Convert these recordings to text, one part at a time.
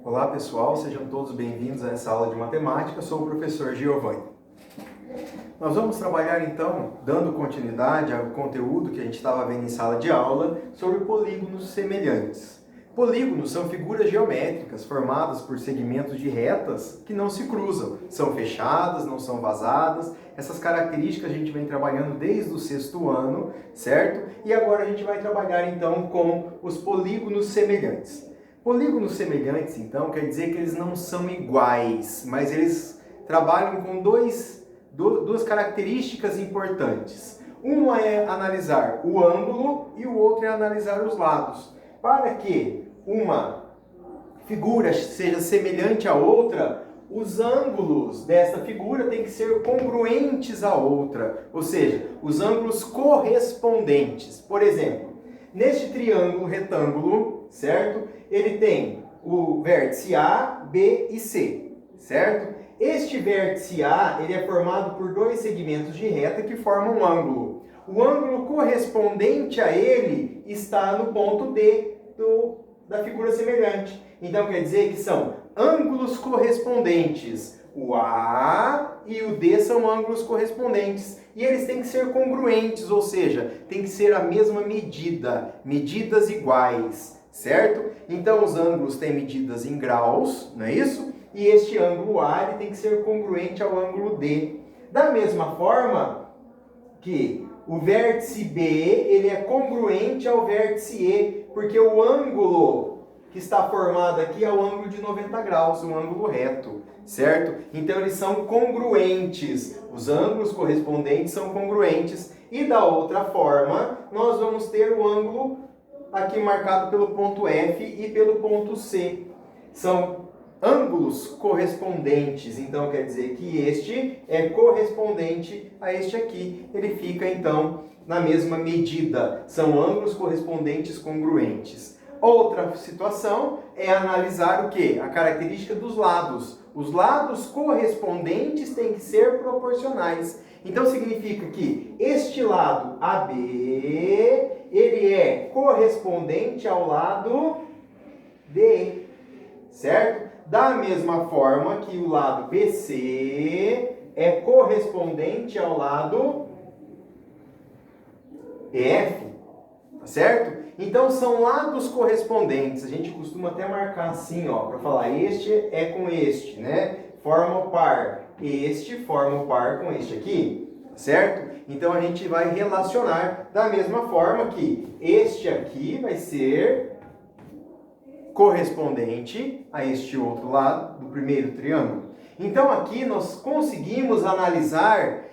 Olá pessoal, sejam todos bem-vindos a essa aula de matemática. Eu sou o professor Giovanni. Nós vamos trabalhar então, dando continuidade ao conteúdo que a gente estava vendo em sala de aula, sobre polígonos semelhantes. Polígonos são figuras geométricas formadas por segmentos de retas que não se cruzam, são fechadas, não são vazadas. Essas características a gente vem trabalhando desde o 6º ano, certo? E agora a gente vai trabalhar então com os polígonos semelhantes. Polígonos semelhantes, então, quer dizer que eles não são iguais, mas eles trabalham com duas características importantes. Um é analisar o ângulo e o outro é analisar os lados. Para que uma figura seja semelhante à outra, os ângulos dessa figura têm que ser congruentes à outra, ou seja, os ângulos correspondentes. Por exemplo, neste triângulo retângulo, certo? Ele tem o vértice A, B e C, certo? Este vértice A, ele é formado por dois segmentos de reta que formam um ângulo. O ângulo correspondente a ele está no ponto D da figura semelhante. Então quer dizer que são ângulos correspondentes. O A e o D são ângulos correspondentes. E eles têm que ser congruentes, ou seja, tem que ser a mesma medida, medidas iguais, certo? Então os ângulos têm medidas em graus, não é isso? E este ângulo A ele tem que ser congruente ao ângulo D. Da mesma forma que o vértice B ele é congruente ao vértice E, porque o ângulo que está formado aqui é o ângulo de 90 graus, um ângulo reto, certo? Então eles são congruentes, os ângulos correspondentes são congruentes. E da outra forma, nós vamos ter o ângulo aqui marcado pelo ponto F e pelo ponto C. São ângulos correspondentes, então quer dizer que este é correspondente a este aqui. Ele fica então na mesma medida. São ângulos correspondentes congruentes. Outra situação é analisar o quê? A característica dos lados. Os lados correspondentes têm que ser proporcionais. Então significa que este lado AB, ele é correspondente ao lado DE, certo? Da mesma forma que o lado BC é correspondente ao lado EF, tá certo? Então são lados correspondentes. A gente costuma até marcar assim, ó, para falar este é com este, né? Forma o par. Este forma o par com este aqui, certo? Então a gente vai relacionar da mesma forma que este aqui vai ser correspondente a este outro lado do primeiro triângulo. Então aqui nós conseguimos analisar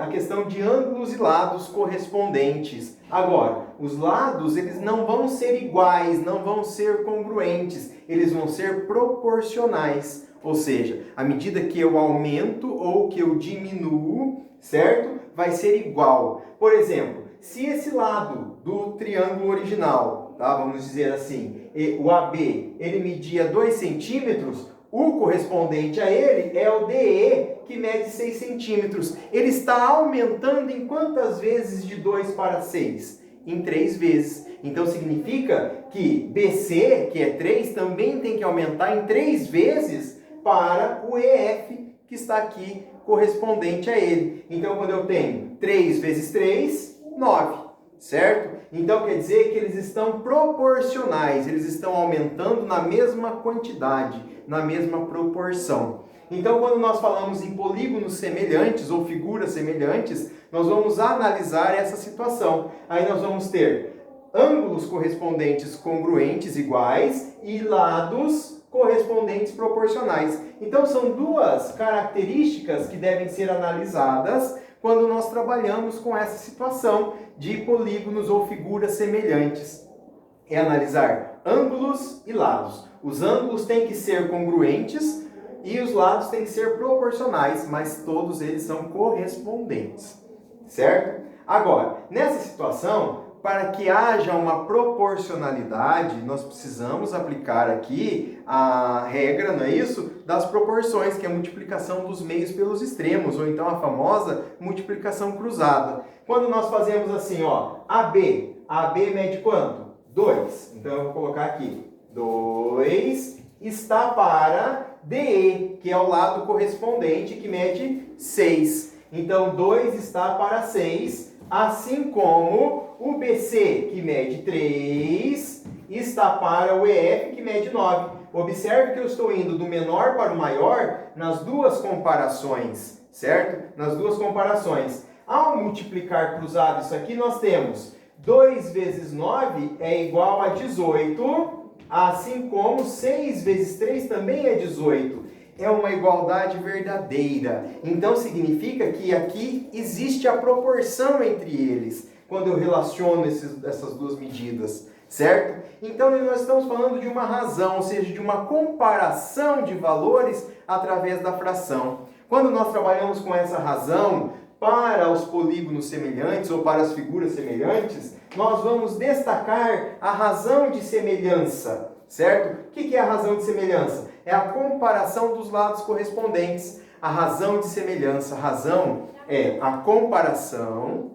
a questão de ângulos e lados correspondentes. Agora, os lados eles não vão ser iguais, não vão ser congruentes, eles vão ser proporcionais. Ou seja, à medida que eu aumento ou que eu diminuo, certo? Vai ser igual. Por exemplo, se esse lado do triângulo original, tá? Vamos dizer assim, o AB, ele media 2 centímetros, o correspondente a ele é o DE, que mede 6 centímetros. Ele está aumentando em quantas vezes de 2 para 6? Em 3 vezes. Então significa que BC, que é 3, também tem que aumentar em 3 vezes para o EF, que está aqui correspondente a ele. Então quando eu tenho 3 vezes 3, 9. Certo? Então quer dizer que eles estão proporcionais, eles estão aumentando na mesma quantidade, na mesma proporção. Então quando nós falamos em polígonos semelhantes ou figuras semelhantes, nós vamos analisar essa situação. Aí nós vamos ter ângulos correspondentes congruentes iguais e lados correspondentes proporcionais. Então são duas características que devem ser analisadas quando nós trabalhamos com essa situação de polígonos ou figuras semelhantes. É analisar ângulos e lados. Os ângulos têm que ser congruentes e os lados têm que ser proporcionais, mas todos eles são correspondentes, certo? Agora, nessa situação, para que haja uma proporcionalidade, nós precisamos aplicar aqui a regra, não é isso? Das proporções, que é a multiplicação dos meios pelos extremos, ou então a famosa multiplicação cruzada. Quando nós fazemos assim, ó, AB mede quanto? 2. Então eu vou colocar aqui 2 está para DE, que é o lado correspondente, que mede 6. Então, 2 está para 6, assim como o BC, que mede 3, está para o EF, que mede 9. Observe que eu estou indo do menor para o maior nas duas comparações, certo? Nas duas comparações. Ao multiplicar cruzado isso aqui, nós temos 2 vezes 9 é igual a 18, assim como 6 vezes 3 também é 18. É uma igualdade verdadeira. Então significa que aqui existe a proporção entre eles, quando eu relaciono essas duas medidas, certo? Então nós estamos falando de uma razão, ou seja, de uma comparação de valores através da fração. Quando nós trabalhamos com essa razão para os polígonos semelhantes ou para as figuras semelhantes, nós vamos destacar a razão de semelhança, certo? O que é a razão de semelhança? É a comparação dos lados correspondentes. A razão de semelhança, a razão é a comparação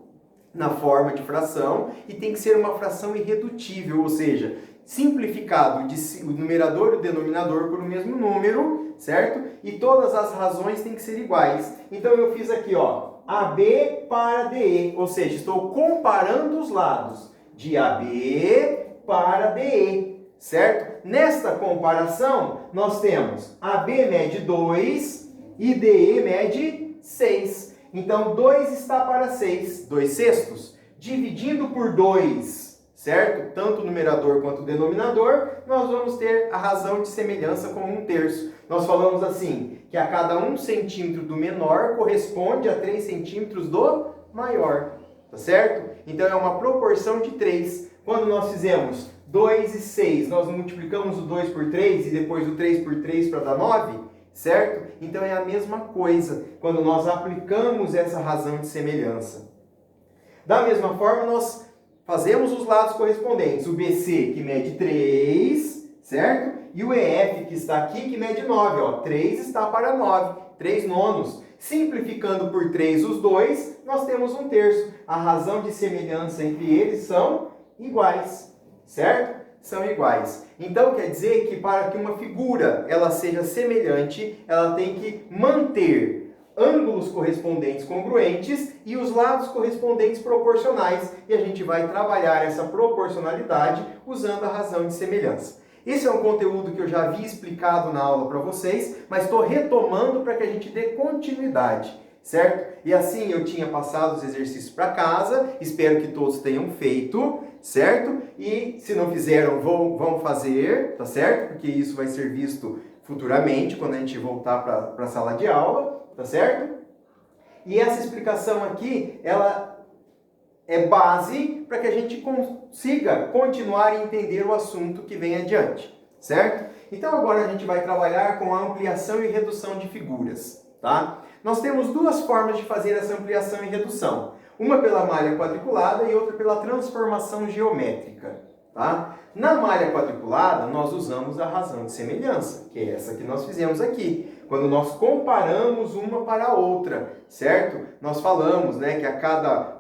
na forma de fração e tem que ser uma fração irredutível, ou seja, simplificado o numerador e o denominador por o mesmo número, certo? E todas as razões têm que ser iguais. Então eu fiz aqui, ó, AB para DE, ou seja, estou comparando os lados de AB para DE, certo? Nesta comparação, nós temos AB mede 2 e DE mede 6. Então, 2 está para 6, 2 sextos. Dividindo por 2, certo? Tanto o numerador quanto o denominador, nós vamos ter a razão de semelhança como 1/3. Nós falamos assim, que a cada 1 centímetro do menor corresponde a 3 centímetros do maior, tá certo? Então, é uma proporção de 3. Quando nós fizemos 2 e 6, nós multiplicamos o 2 por 3 e depois o 3 por 3 para dar 9, certo? Então é a mesma coisa quando nós aplicamos essa razão de semelhança. Da mesma forma, nós fazemos os lados correspondentes. O BC, que mede 3, certo? E o EF, que está aqui, que mede 9. Ó. 3 está para 9, 3 nonos. Simplificando por 3 os dois, nós temos 1/3. A razão de semelhança entre eles são iguais, certo? São iguais. Então quer dizer que para que uma figura ela seja semelhante, ela tem que manter ângulos correspondentes congruentes e os lados correspondentes proporcionais. E a gente vai trabalhar essa proporcionalidade usando a razão de semelhança. Esse é um conteúdo que eu já havia explicado na aula para vocês, mas estou retomando para que a gente dê continuidade, certo? E assim eu tinha passado os exercícios para casa, espero que todos tenham feito, certo? E se não fizeram, vão fazer, tá certo? Porque isso vai ser visto futuramente, quando a gente voltar para a sala de aula, tá certo? E essa explicação aqui, ela é base para que a gente consiga continuar a entender o assunto que vem adiante, certo? Então agora a gente vai trabalhar com a ampliação e redução de figuras, tá? Nós temos duas formas de fazer essa ampliação e redução. Uma pela malha quadriculada e outra pela transformação geométrica, tá? Na malha quadriculada, nós usamos a razão de semelhança, que é essa que nós fizemos aqui. Quando nós comparamos uma para a outra, certo? Nós falamos, né, que a cada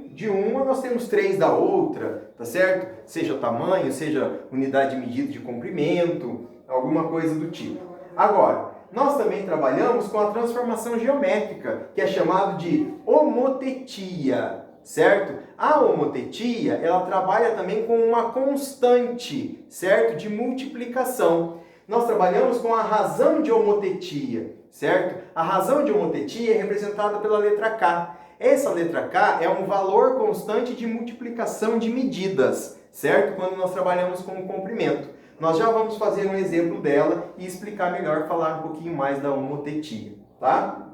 de uma nós temos 3 da outra, tá certo? Seja tamanho, seja unidade de medida de comprimento, alguma coisa do tipo. Agora, nós também trabalhamos com a transformação geométrica, que é chamado de homotetia, certo? A homotetia, ela trabalha também com uma constante, certo? De multiplicação. Nós trabalhamos com a razão de homotetia, certo? A razão de homotetia é representada pela letra K. Essa letra K é um valor constante de multiplicação de medidas, certo? Quando nós trabalhamos com o comprimento. Nós já vamos fazer um exemplo dela e explicar melhor, falar um pouquinho mais da homotetia, tá?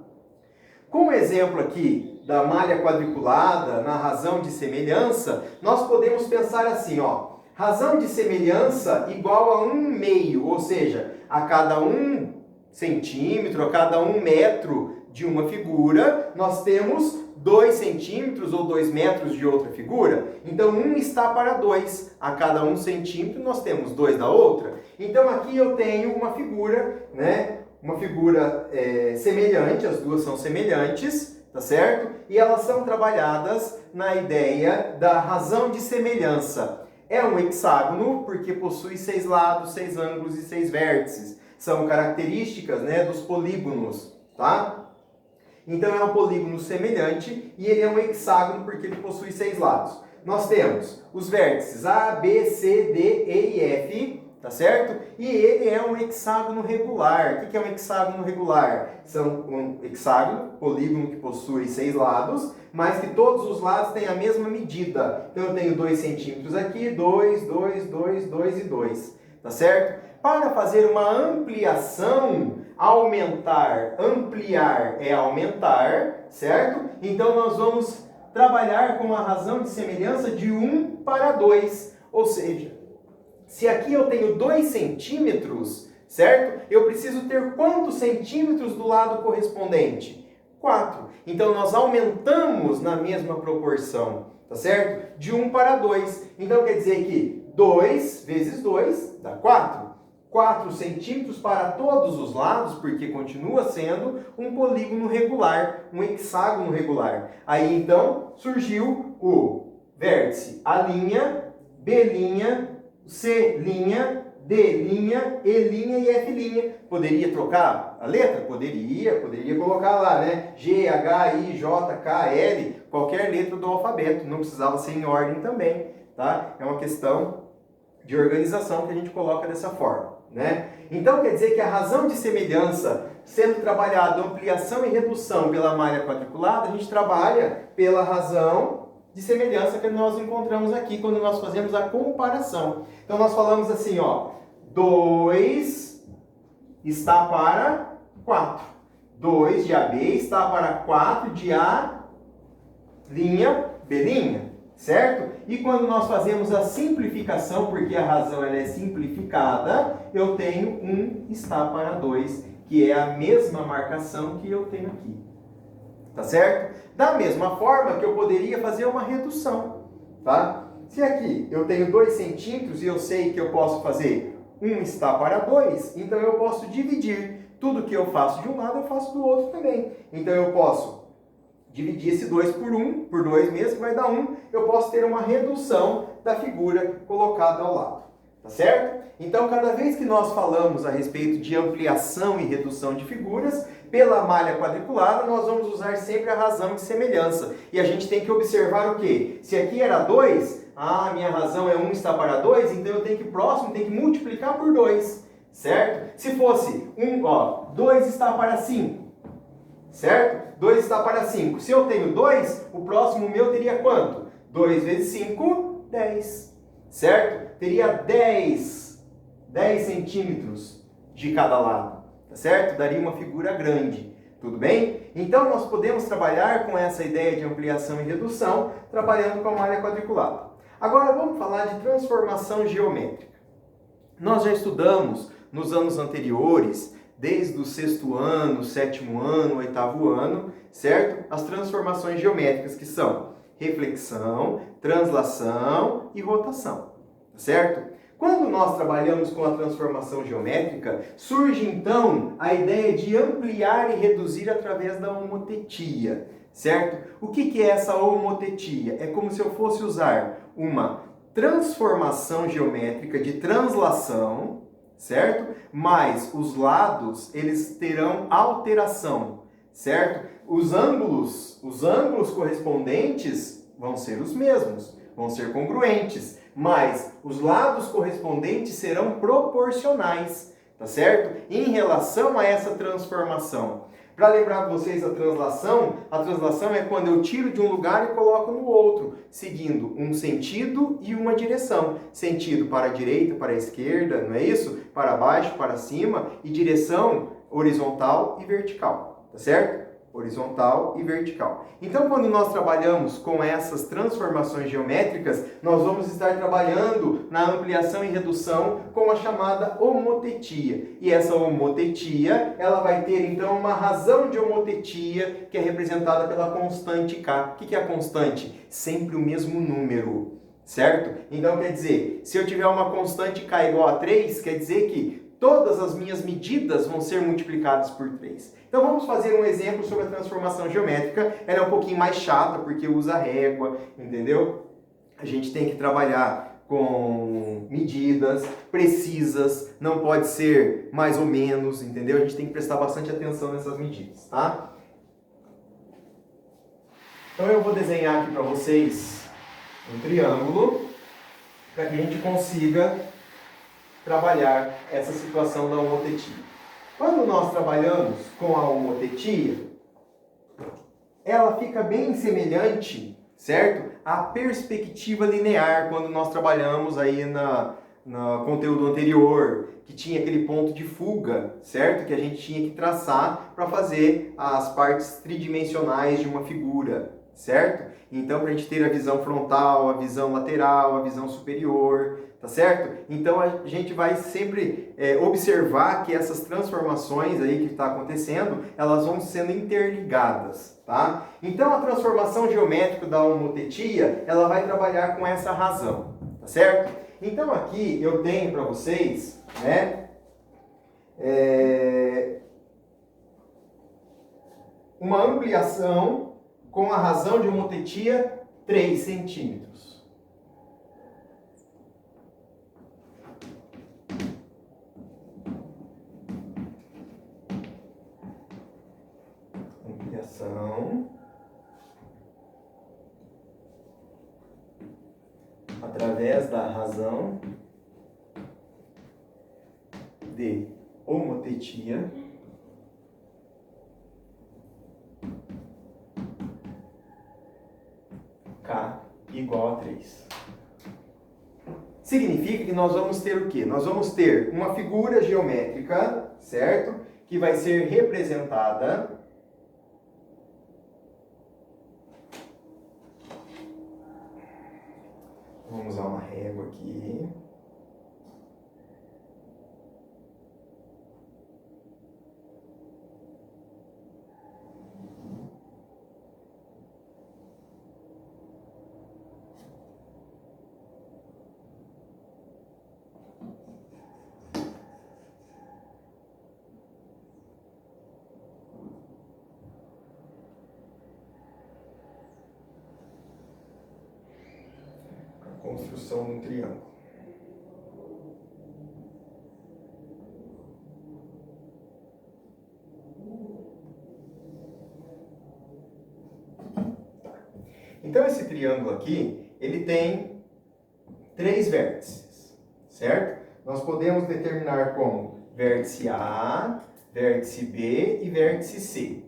Com o exemplo aqui da malha quadriculada na razão de semelhança, nós podemos pensar assim, ó. Razão de semelhança igual a 1/2, ou seja, a cada 1 centímetro, a cada 1 metro de uma figura, nós temos 2 centímetros ou 2 metros de outra figura. Então, 1 está para 2. A cada 1 centímetro, nós temos 2 da outra. Então, aqui eu tenho uma figura, né? Uma figura semelhante, as duas são semelhantes, tá certo? E elas são trabalhadas na ideia da razão de semelhança. É um hexágono porque possui 6 lados, 6 ângulos e 6 vértices. São características, né, dos polígonos, tá? Então é um polígono semelhante e ele é um hexágono porque ele possui 6 lados. Nós temos os vértices A, B, C, D, E e F, tá certo? E ele é um hexágono regular. O que é um hexágono regular? São um hexágono, polígono que possui 6 lados, mas que todos os lados têm a mesma medida. Então eu tenho 2 centímetros aqui, 2, 2, 2, 2 e 2, tá certo? Para fazer uma ampliação, aumentar, ampliar é aumentar, certo? Então nós vamos trabalhar com a razão de semelhança de 1 para 2, ou seja, se aqui eu tenho 2 centímetros, certo? Eu preciso ter quantos centímetros do lado correspondente? 4. Então nós aumentamos na mesma proporção, tá certo? De 1 para 2. Então quer dizer que 2 vezes 2 dá 4. 4 centímetros para todos os lados, porque continua sendo um polígono regular, um hexágono regular. Aí então surgiu o vértice A', B', C', D', E' e F'. Poderia trocar a letra? Poderia colocar lá, né? G, H, I, J, K, L, qualquer letra do alfabeto. Não precisava ser em ordem também, tá? É uma questão de organização que a gente coloca dessa forma, né? Então quer dizer que a razão de semelhança, sendo trabalhada ampliação e redução pela malha quadriculada, a gente trabalha pela razão de semelhança que nós encontramos aqui quando nós fazemos a comparação. Então nós falamos assim, ó, 2 está para 4. 2 de AB está para 4 de A', B', certo? E quando nós fazemos a simplificação, porque a razão ela é simplificada, eu tenho 1 está para 2, que é a mesma marcação que eu tenho aqui. Tá certo? Da mesma forma que eu poderia fazer uma redução, tá? Se aqui eu tenho 2 centímetros e eu sei que eu posso fazer 1 está para 2, então eu posso dividir. Tudo que eu faço de um lado, eu faço do outro também. Então eu posso dividir esse 2 por 1, por 2 mesmo, que vai dar 1. Eu posso ter uma redução da figura colocada ao lado. Tá certo? Então, cada vez que nós falamos a respeito de ampliação e redução de figuras, pela malha quadriculada, nós vamos usar sempre a razão de semelhança. E a gente tem que observar o quê? Se aqui era 2, minha razão é 1 está para 2, então eu tenho que próximo, tenho que multiplicar por 2, certo? Se fosse 2 está para 5, certo? 2 está para 5. Se eu tenho 2, o próximo meu teria quanto? 2 vezes 5, 10, certo? Teria 10 centímetros de cada lado, tá certo? Daria uma figura grande, tudo bem? Então nós podemos trabalhar com essa ideia de ampliação e redução, trabalhando com a malha quadriculada. Agora vamos falar de transformação geométrica. Nós já estudamos nos anos anteriores, desde o 6º ano, 7º ano, 8º ano, certo? As transformações geométricas que são reflexão, translação e rotação, certo? Quando nós trabalhamos com a transformação geométrica, surge então a ideia de ampliar e reduzir através da homotetia, certo? O que é essa homotetia? É como se eu fosse usar uma transformação geométrica de translação, certo? Mas os lados, eles terão alteração, certo? Os ângulos correspondentes vão ser os mesmos, vão ser congruentes, mas os lados correspondentes serão proporcionais, tá certo? Em relação a essa transformação. Para lembrar vocês a translação é quando eu tiro de um lugar e coloco no outro, seguindo um sentido e uma direção. Sentido para a direita, para a esquerda, não é isso? Para baixo, para cima, e direção horizontal e vertical, tá certo? Horizontal e vertical. Então, quando nós trabalhamos com essas transformações geométricas, nós vamos estar trabalhando na ampliação e redução com a chamada homotetia. E essa homotetia, ela vai ter, então, uma razão de homotetia que é representada pela constante K. O que é a constante? Sempre o mesmo número, certo? Então, quer dizer, se eu tiver uma constante K igual a 3, quer dizer que todas as minhas medidas vão ser multiplicadas por 3. Então vamos fazer um exemplo sobre a transformação geométrica. Ela é um pouquinho mais chata porque usa régua, entendeu? A gente tem que trabalhar com medidas precisas, não pode ser mais ou menos, entendeu? A gente tem que prestar bastante atenção nessas medidas, tá? Então eu vou desenhar aqui para vocês um triângulo para que a gente consiga trabalhar essa situação da homotetia. Quando nós trabalhamos com a homotetia, ela fica bem semelhante, certo? À perspectiva linear, quando nós trabalhamos aí no conteúdo anterior, que tinha aquele ponto de fuga, certo? Que a gente tinha que traçar para fazer as partes tridimensionais de uma figura, certo? Então, para a gente ter a visão frontal, a visão lateral, a visão superior, tá certo? Então, a gente vai sempre observar que essas transformações aí que está acontecendo, elas vão sendo interligadas, tá? Então, a transformação geométrica da homotetia, ela vai trabalhar com essa razão, tá certo? Então, aqui eu tenho para vocês, né, uma ampliação com a razão de homotetia 3 centímetros. Ampliação através da razão de homotetia K igual a 3. Significa que nós vamos ter o quê? Nós vamos ter uma figura geométrica, certo? Que vai ser representada vamos usar uma régua aqui. Construção de um triângulo. Então esse triângulo aqui, ele tem 3 vértices, certo? Nós podemos determinar como vértice A, vértice B e vértice C,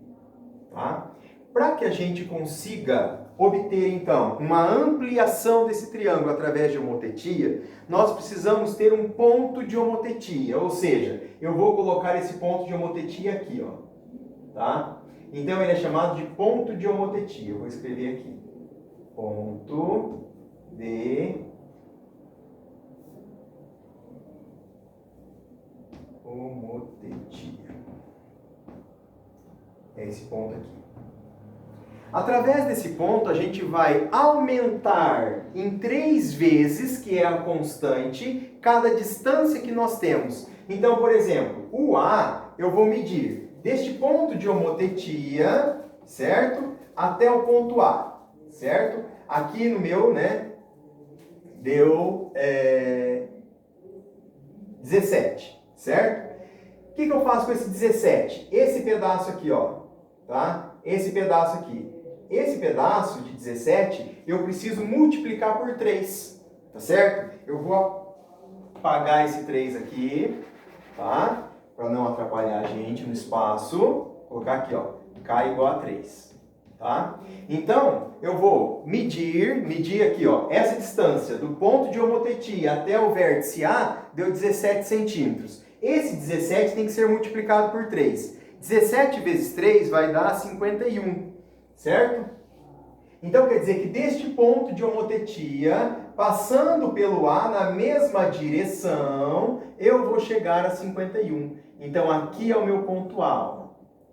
tá? Para que a gente consiga obter, então, uma ampliação desse triângulo através de homotetia, nós precisamos ter um ponto de homotetia, ou seja, eu vou colocar esse ponto de homotetia aqui, ó, tá? Então, ele é chamado de ponto de homotetia. Eu vou escrever aqui. Ponto de homotetia. É esse ponto aqui. Através desse ponto, a gente vai aumentar em 3 vezes, que é a constante, cada distância que nós temos. Então, por exemplo, o A, eu vou medir deste ponto de homotetia, certo? Até o ponto A, certo? Aqui no meu, né, deu 17, certo? O que eu faço com esse 17? Esse pedaço aqui, ó, tá? Esse pedaço aqui. Esse pedaço de 17, eu preciso multiplicar por 3, tá certo? Eu vou apagar esse 3 aqui, tá? Para não atrapalhar a gente no espaço. Vou colocar aqui, ó, K igual a 3, tá? Então, eu vou medir aqui, ó, essa distância do ponto de homotetia até o vértice A deu 17 centímetros. Esse 17 tem que ser multiplicado por 3. 17 vezes 3 vai dar 51. Certo? Então quer dizer que deste ponto de homotetia, passando pelo A na mesma direção, eu vou chegar a 51. Então aqui é o meu ponto A, ó,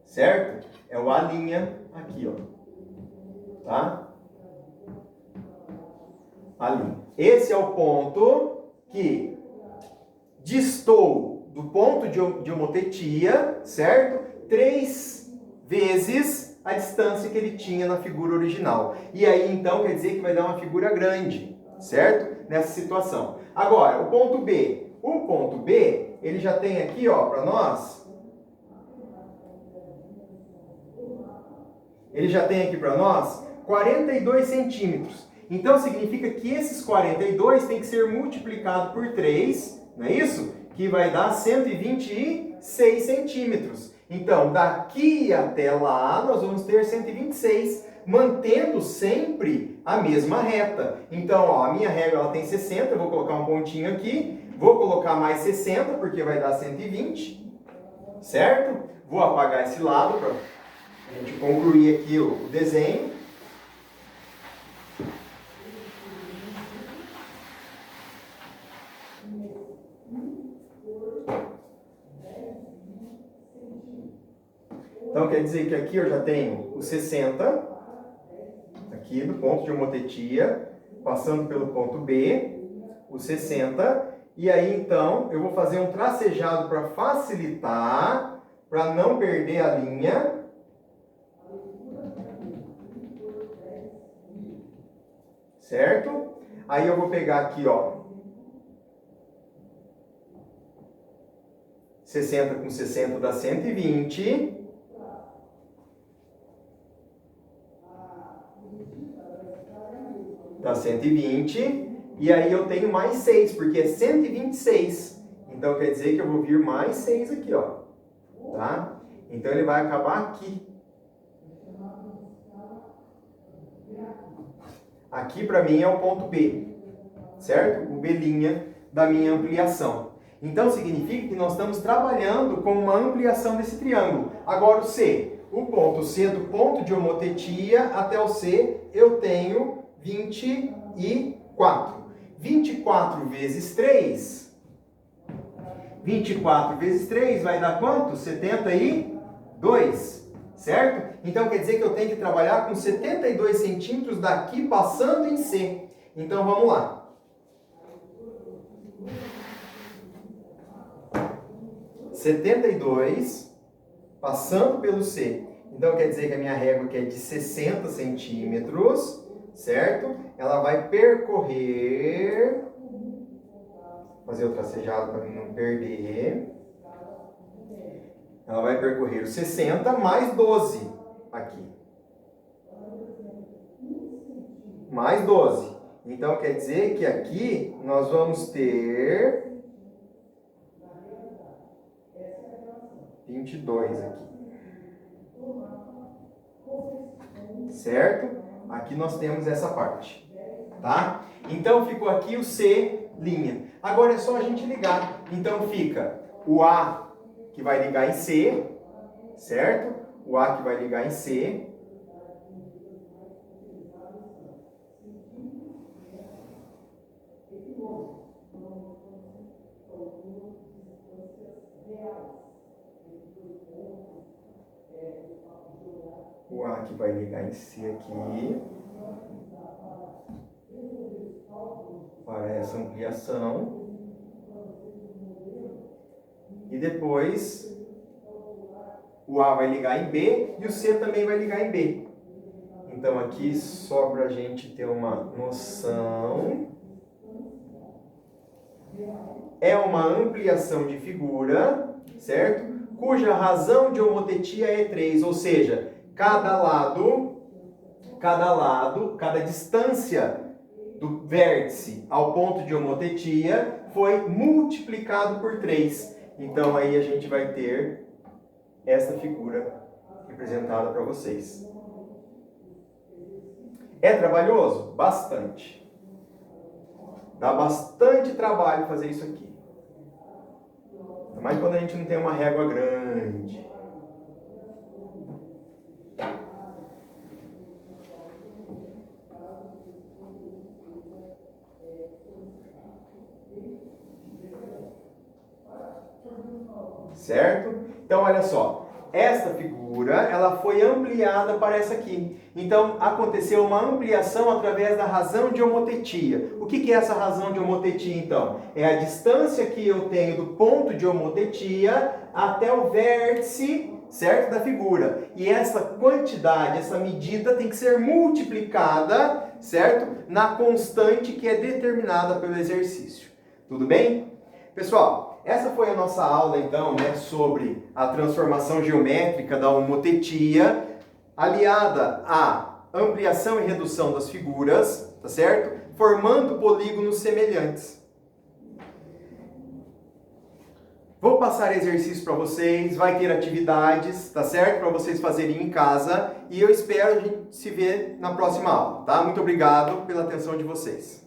certo? É o A' aqui, ó. Tá? A'. Esse é o ponto que distou do ponto de homotetia, certo? 3 vezes a distância que ele tinha na figura original. E aí, então, quer dizer que vai dar uma figura grande, certo? nessa situação. Agora, o ponto B. O ponto B, ele já tem aqui, ó, para nós... Ele já tem aqui para nós 42 centímetros. Então, significa que esses 42 tem que ser multiplicado por 3, não é isso? Que vai dar 126 centímetros. Então, daqui até lá, nós vamos ter 126, mantendo sempre a mesma reta. Então, ó, a minha régua ela tem 60, eu vou colocar um pontinho aqui, vou colocar mais 60, porque vai dar 120, certo? Vou apagar esse lado para a gente concluir aqui o desenho. Então, quer dizer que aqui eu já tenho o 60, aqui do ponto de homotetia, passando pelo ponto B, o 60, e aí então eu vou fazer um tracejado para facilitar, para não perder a linha. Certo? Aí eu vou pegar aqui, ó, 60 com 60 dá 120. Dá 120. E aí eu tenho mais 6, porque é 126. Então quer dizer que eu vou vir mais 6 aqui, ó. Tá? Então ele vai acabar aqui. Aqui para mim é o ponto B, certo? O B' da minha ampliação. Então significa que nós estamos trabalhando com uma ampliação desse triângulo. Agora o C. O ponto C, do ponto de homotetia até o C, eu tenho 24. 24 vezes 3. 24 vezes 3 vai dar quanto? 72. Certo? Então quer dizer que eu tenho que trabalhar com 72 centímetros daqui passando em C. Então vamos lá. (72) passando pelo C. Então quer dizer que a minha régua aqui é de 60 centímetros, certo? Ela vai percorrer, fazer o tracejado para não perder. Ela vai percorrer os 60 mais 12 aqui. Mais 12. Então quer dizer que aqui nós vamos ter 22 aqui. Certo? Aqui nós temos essa parte. Tá? Então ficou aqui o C'. Agora é só a gente ligar. Então fica o A que vai ligar em C, certo? O A que vai ligar em C. O A que vai ligar em C aqui. Para essa ampliação. E depois o A vai ligar em B e o C também vai ligar em B. Então aqui só para a gente ter uma noção. É uma ampliação de figura, certo? Cuja razão de homotetia é 3, ou seja, cada distância do vértice ao ponto de homotetia foi multiplicado por 3. Então aí a gente vai ter essa figura representada para vocês. É trabalhoso? Bastante. Dá bastante trabalho fazer isso aqui. Ainda mais quando a gente não tem uma régua grande. Certo? Então, olha só. esta figura, ela foi ampliada para essa aqui. Então, aconteceu uma ampliação através da razão de homotetia. O que é essa razão de homotetia, então? É a distância que eu tenho do ponto de homotetia até o vértice, certo, da figura. E essa quantidade, essa medida tem que ser multiplicada, certo, na constante que é determinada pelo exercício. Tudo bem? Pessoal, essa foi a nossa aula, então, né, sobre a transformação geométrica da homotetia, aliada à ampliação e redução das figuras, tá certo? Formando polígonos semelhantes. Vou passar exercícios para vocês, vai ter atividades, tá certo? Para vocês fazerem em casa, e eu espero a gente se ver na próxima aula, tá? Muito obrigado pela atenção de vocês.